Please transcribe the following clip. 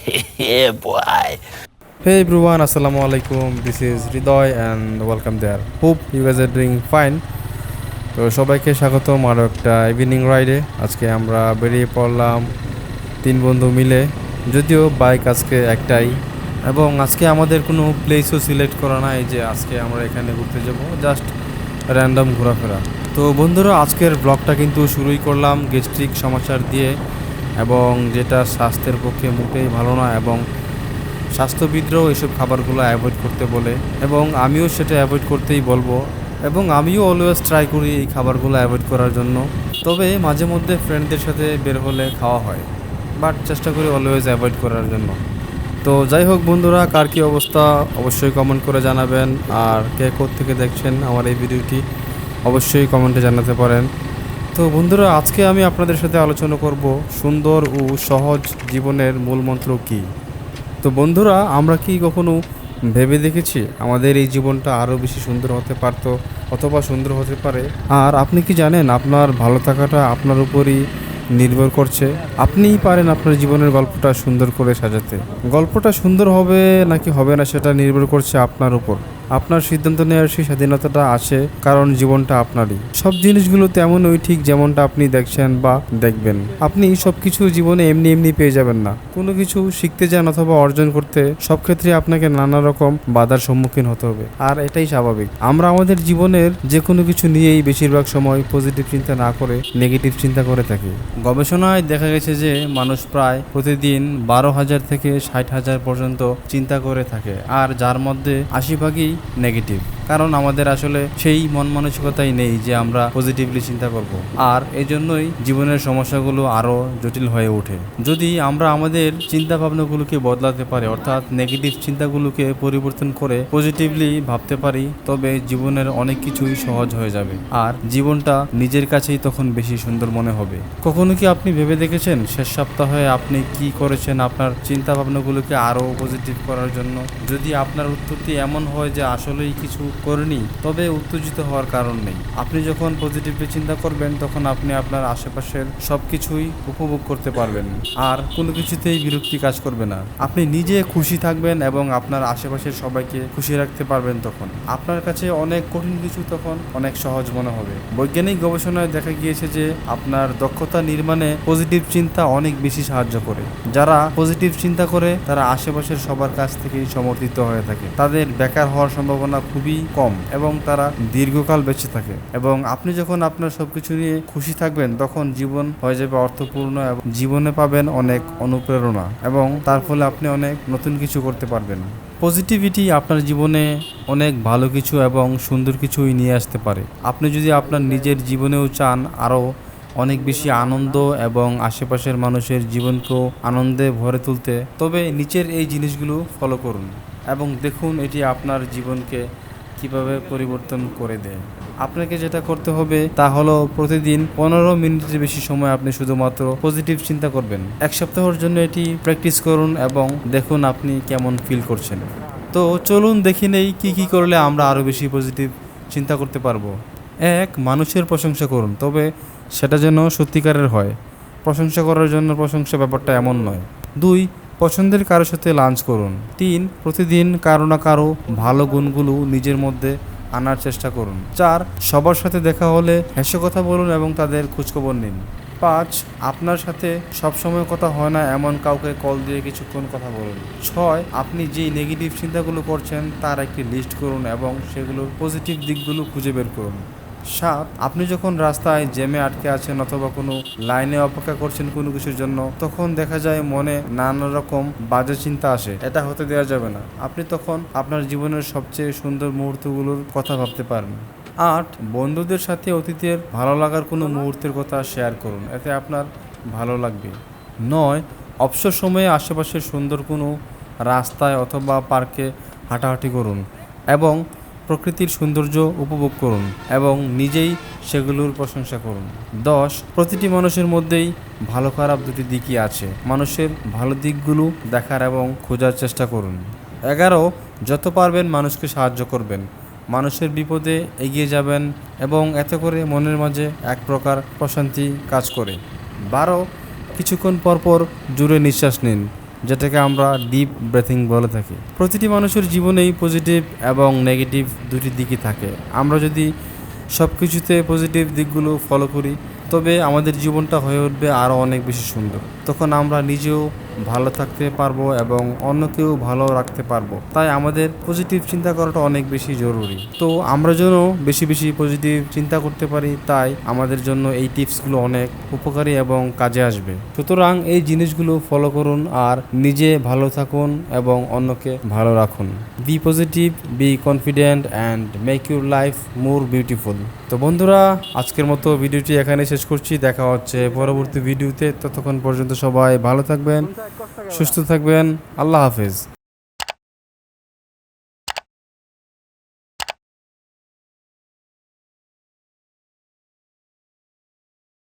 Yeah, boy. Hey everyone, assalamu alaikum. This is Hridoy and welcome there. Hope you guys are doing fine. তো সবাইকে স্বাগতম আরও একটা evening রাইডে। আজকে আমরা বেরিয়ে পড়লাম 3 বন্ধু মিলে, যদিও বাইক আজকে একটাই, এবং আজকে আমাদের কোনো প্লেসও সিলেক্ট করা নাই যে আজকে আমরা এখানে ঘুরতে যাব, জাস্ট র্যান্ডম ঘোরাফেরা। তো বন্ধুরা, আজকের ব্লগটা কিন্তু শুরুই করলাম গ্যাস্ট্রিক সমস্যার দিয়ে, এবং যেটা স্বাস্থ্যের পক্ষে মোটেই ভালো না, এবং স্বাস্থ্যবিদরাও এসব খাবারগুলো অ্যাভয়েড করতে বলে, এবং আমিও সেটা অ্যাভয়েড করতেই বলবো, এবং আমিও অলওয়েজ ট্রাই করি এই খাবারগুলো অ্যাভয়েড করার জন্য। তবে মাঝে মধ্যে ফ্রেন্ডদের সাথে বের হলে খাওয়া হয়, বাট চেষ্টা করি অলওয়েজ অ্যাভয়েড করার জন্য। তো যাই হোক বন্ধুরা, কার কী অবস্থা অবশ্যই কমেন্ট করে জানাবেন, আর কে থেকে দেখছেন আমার এই ভিডিওটি অবশ্যই কমেন্টে জানাতে পারেন। তো বন্ধুরা, আজকে আমি আপনাদের সাথে আলোচনা করব সুন্দর ও সহজ জীবনের মূলমন্ত্র কী। তো বন্ধুরা, আমরা কি কখনো ভেবে দেখেছি আমাদের এই জীবনটা আরও বেশি সুন্দর হতে পারতো, অথবা সুন্দর হতে পারে? আর আপনি কি জানেন আপনার ভালো থাকাটা আপনার উপরই নির্ভর করছে। আপনিই পারেন আপনার জীবনের গল্পটা সুন্দর করে সাজাতে। গল্পটা সুন্দর হবে নাকি হবে না সেটা নির্ভর করছে আপনার উপর। আপনার সিদ্ধান্ত নেওয়ার সেই স্বাধীনতাটা আছে, কারণ জীবনটা আপনারই। সব জিনিসগুলো তেমনই ঠিক যেমনটা আপনি দেখছেন বা দেখবেন। আপনি সব কিছু জীবনে এমনি এমনি পেয়ে যাবেন না। কোনো কিছু শিখতে যান অথবা অর্জন করতে সব ক্ষেত্রে আপনাকে নানা রকম বাধার সম্মুখীন হতে হবে, আর এটাই স্বাভাবিক। আমরা আমাদের জীবনের যে কোনো কিছু নিয়েই বেশিরভাগ সময় পজিটিভ চিন্তা না করে নেগেটিভ চিন্তা করে থাকি। গবেষণায় দেখা গেছে যে মানুষ প্রায় প্রতিদিন 12,000 থেকে 60,000 পর্যন্ত চিন্তা করে থাকে, আর যার মধ্যে 80ভাগই নেগেটিভ। কারণ আমাদের আসলে সেই মন মানসিকতাই নেই যে আমরা পজিটিভলি চিন্তা করব, আর এই জন্যই জীবনের সমস্যাগুলো আরও জটিল হয়ে ওঠে। যদি আমরা আমাদের চিন্তা ভাবনাগুলোকে বদলাতে পারি, অর্থাৎ নেগেটিভ চিন্তাগুলোকে পরিবর্তন করে পজিটিভলি ভাবতে পারি, তবে জীবনের অনেক কিছুই সহজ হয়ে যাবে, আর জীবনটা নিজের কাছেই তখন বেশি সুন্দর মনে হবে। কখনো কি আপনি ভেবে দেখেছেন শেষ সপ্তাহে আপনি কি করেছেন আপনার চিন্তা ভাবনাগুলোকে আরও পজিটিভ করার জন্য? যদি আপনার উত্তরটি এমন হয় যে আসলেই কিছু করিনি, তবে উত্তেজিত হওয়ার কারণ নেই। আপনি যখন পজিটিভলি চিন্তা করবেন, তখন আপনি আপনার আশেপাশের সব কিছুই উপভোগ করতে পারবেন, আর কোনো কিছুতেই বিরক্তি কাজ করবে না। আপনি নিজে খুশি থাকবেন এবং আপনার আশেপাশের সবাইকে খুশি রাখতে পারবেন। তখন আপনার কাছে অনেক কঠিন কিছু তখন অনেক সহজ মনে হবে। বৈজ্ঞানিক গবেষণায় দেখা গিয়েছে যে আপনার দক্ষতা নির্মাণে পজিটিভ চিন্তা অনেক বেশি সাহায্য করে। যারা পজিটিভ চিন্তা করে তারা আশেপাশের সবার কাছ থেকেই সমর্থিত হয়ে থাকে। তাদের বেকার হওয়ার সম্ভাবনা খুবই কম, এবং তারা দীর্ঘকাল বেঁচে থাকে। এবং আপনি যখন আপনার সবকিছু নিয়ে খুশি থাকবেন, তখন জীবন হয়ে যাবে অর্থপূর্ণ, এবং জীবনে পাবেন অনেক অনুপ্রেরণা, এবং তার ফলে আপনি অনেক নতুন কিছু করতে পারবেন। পজিটিভিটি আপনার জীবনে অনেক ভালো কিছু এবং সুন্দর কিছুই নিয়ে আসতে পারে। আপনি যদি আপনার নিজের জীবনেও চান আরও অনেক বেশি আনন্দ এবং আশেপাশের মানুষের জীবনকেও আনন্দে ভরে তুলতে, তবে নিচের এই জিনিসগুলো ফলো করুন এবং দেখুন এটি আপনার জীবনকে কিভাবে পরিবর্তন করে দেয়। আপনাকে যেটা করতে হবে তা হলো প্রতিদিন 15 মিনিটের বেশি সময় আপনি শুধুমাত্র পজিটিভ চিন্তা করবেন। 1 সপ্তাহের জন্য এটি প্র্যাকটিস করুন এবং দেখুন আপনি কেমন ফিল করছেন। তো চলুন দেখি নেই কী করলে আমরা আরও বেশি পজিটিভ চিন্তা করতে পারবো। 1. মানুষের প্রশংসা করুন, তবে সেটা যেন সত্যিকারের হয়। প্রশংসা করার জন্য প্রশংসা ব্যাপারটা এমন নয়। 2. পছন্দের কারোর সাথে লাঞ্চ করুন। 3. প্রতিদিন কারো না কারো ভালো গুণগুলো নিজের মধ্যে আনার চেষ্টা করুন। 4. সবার সাথে দেখা হলে হেসে কথা বলুন এবং তাদের খোঁজখবর নিন। 5. আপনার সাথে সবসময় কথা হয় না এমন কাউকে কল দিয়ে কিছুক্ষণ কথা বলুন। 6. আপনি যেই নেগেটিভ চিন্তাগুলো করছেন তার একটি লিস্ট করুন এবং সেগুলোর পজিটিভ দিকগুলো খুঁজে বের করুন। 7. আপনি যখন রাস্তায় জ্যামে আটকে আছেন অথবা কোনো লাইনে অপেক্ষা করছেন কোনো কিছুর জন্য, তখন দেখা যায় মনে নানা রকম বাজে চিন্তা আসে। এটা হতে দেওয়া যাবে না। আপনি তখন আপনার জীবনের সবচেয়ে সুন্দর মুহূর্তগুলোর কথা ভাবতে পারেন। 8. বন্ধুদের সাথে অতীতের ভালো লাগার কোনো মুহূর্তের কথা শেয়ার করুন, এতে আপনার ভালো লাগবে। 9. অবসর সময়ে আশেপাশের সুন্দর কোনো রাস্তায় অথবা পার্কে হাঁটাহাঁটি করুন এবং প্রকৃতির সৌন্দর্য উপভোগ করুন এবং নিজেই সেগুলোর প্রশংসা করুন। 10. প্রতিটি মানুষের মধ্যেই ভালো খারাপ দুটি দিকই আছে। মানুষের ভালো দিকগুলো দেখার এবং খোঁজার চেষ্টা করুন। 11. যত পারবেন মানুষকে সাহায্য করবেন, মানুষের বিপদে এগিয়ে যাবেন, এবং এতে করে মনের মাঝে এক প্রকার প্রশান্তি কাজ করে। 12. কিছুক্ষণ পরপর জুড়ে নিঃশ্বাস নিন। যেটাকে আমরা ডিপ ব্রেথিং বলে থাকি। প্রতিটি মানুষের জীবনেই পজিটিভ এবং নেগেটিভ দুটি দিকই থাকে। আমরা যদি সব কিছুতে পজিটিভ দিকগুলো ফলো করি তবে আমাদের জীবনটা হয়ে উঠবে আরও অনেক বেশি সুন্দর। তখন আমরা নিজেও ভালো থাকতে পারবো এবং অন্যকেও ভালো রাখতে পারবো। তাই আমাদের পজিটিভ চিন্তা করাটা অনেক বেশি জরুরি। তো আমরা যেন বেশি বেশি পজিটিভ চিন্তা করতে পারি, তাই আমাদের জন্য এই টিপসগুলো অনেক উপকারী এবং কাজে আসবে। সুতরাং এই জিনিসগুলো ফলো করুন আর নিজে ভালো থাকুন এবং অন্যকে ভালো রাখুন। Be positive, be confident and make your life more beautiful. তো বন্ধুরা, আজকের মতো ভিডিওটি এখানে শেষ করছি। দেখা হচ্ছে পরবর্তী ভিডিওতে। ততক্ষণ পর্যন্ত সবাই ভালো থাকবেন, সুস্থ থাকবেন। আল্লাহ হাফেজ।